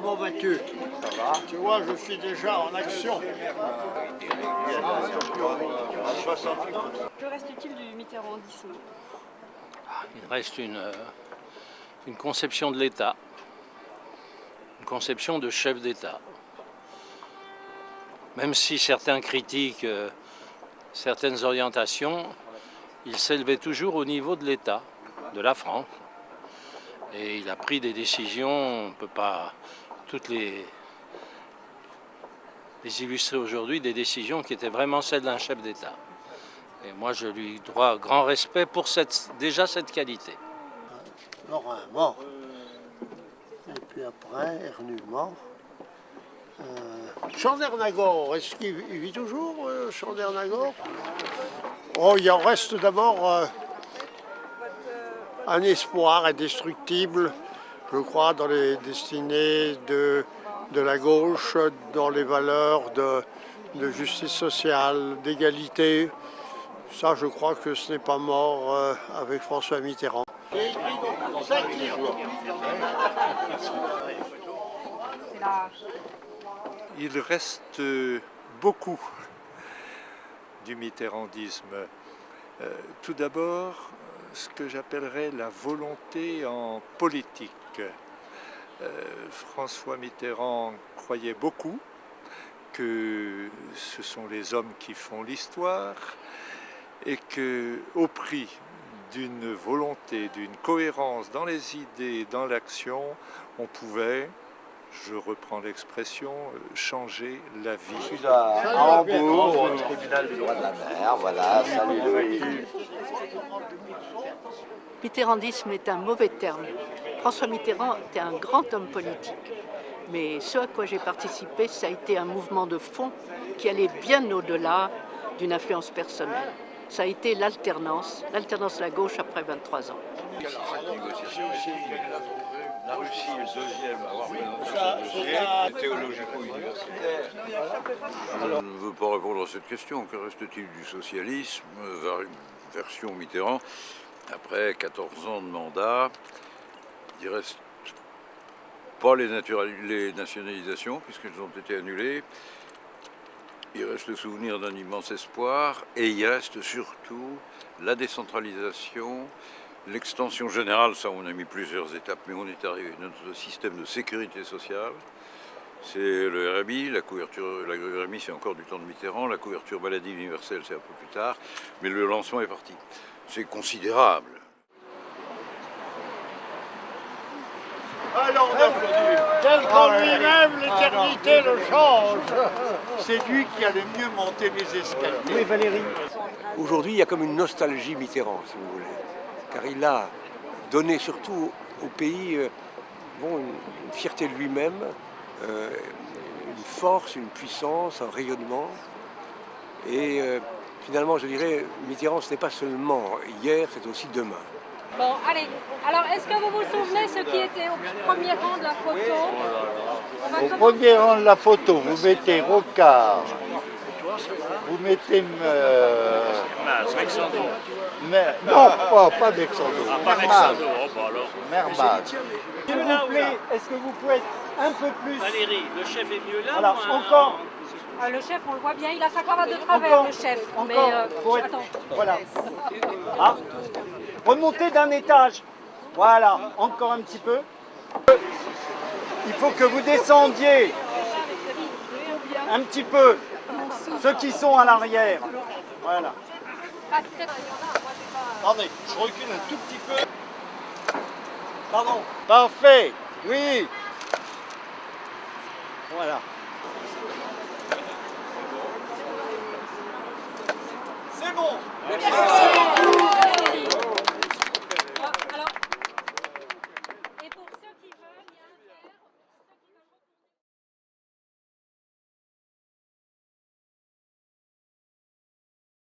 Comment vas-tu? Ça va? Tu vois, je suis déjà en action. Que reste-t-il du mitterrandisme? Il reste une conception de l'État, une conception de chef d'État. Même si certains critiquent certaines orientations, il s'élevait toujours au niveau de l'État, de la France. Et il a pris des décisions, on ne peut pas toutes les illustrer aujourd'hui, des décisions qui étaient vraiment celles d'un chef d'État. Et moi, je lui dois grand respect pour déjà cette qualité. Laurent mort. Et puis après, Ernu mort. Chandernagor, est-ce qu'il vit toujours, Chandernagor? Oh, il en reste d'abord un espoir indestructible, je crois, dans les destinées de la gauche, dans les valeurs de justice sociale, d'égalité. Ça, je crois que ce n'est pas mort avec François Mitterrand. Il reste beaucoup du mitterrandisme. Tout d'abord, ce que j'appellerais la volonté en politique. François Mitterrand croyait beaucoup que ce sont les hommes qui font l'histoire et qu'au prix d'une volonté, d'une cohérence dans les idées, dans l'action, on pouvait, je reprends l'expression, changer la vie. Je suis à Hambourg, au tribunal du droit de la mer, voilà, salut Louis. Mitterrandisme est un mauvais terme. François Mitterrand était un grand homme politique. Mais ce à quoi j'ai participé, ça a été un mouvement de fond qui allait bien au-delà d'une influence personnelle. Ça a été l'alternance de la gauche après 23 ans. La Russie est le deuxième à avoir fait un théologico-universitaire. Je ne veux pas répondre à cette question. Que reste-t-il du socialisme, version Mitterrand? Après 14 ans de mandat, il ne reste pas les nationalisations, puisqu'elles ont été annulées. Il reste le souvenir d'un immense espoir, et il reste surtout la décentralisation, l'extension générale. Ça, on a mis plusieurs étapes, mais on est arrivé à notre système de sécurité sociale. C'est le RMI, la RMI c'est encore du temps de Mitterrand, la couverture maladie universelle c'est un peu plus tard, mais le lancement est parti. C'est considérable. Alors on applaudit. Tel qu'en lui-même, l'éternité le change. C'est lui qui a le mieux monté mes escaliers. Oui, Valérie. Aujourd'hui, il y a comme une nostalgie Mitterrand, si vous voulez. Car il a donné surtout au pays une fierté de lui-même, une force, une puissance, un rayonnement. Et finalement, je dirais, Mitterrand, ce n'est pas seulement hier, c'est aussi demain. Bon, allez. Alors, est-ce que vous vous souvenez ce qui était au premier rang de la photo? Au premier rang de la photo, vous mettez Rocard, vous mettez... non, pas Bexando. Mermaz. S'il vous plaît, est-ce que vous pouvez être un peu plus... Valérie, le chef est mieux là? Alors, encore... Le chef, on le voit bien, il a sa cravate de travers, Encore, le chef. encore, Mais, attends. Voilà. Ah. Remontez d'un étage. Voilà, encore un petit peu. Il faut que vous descendiez un petit peu, ceux qui sont à l'arrière. Voilà. Attendez, je recule un tout petit peu. Pardon. Parfait, oui. Voilà. C'est bon. Merci.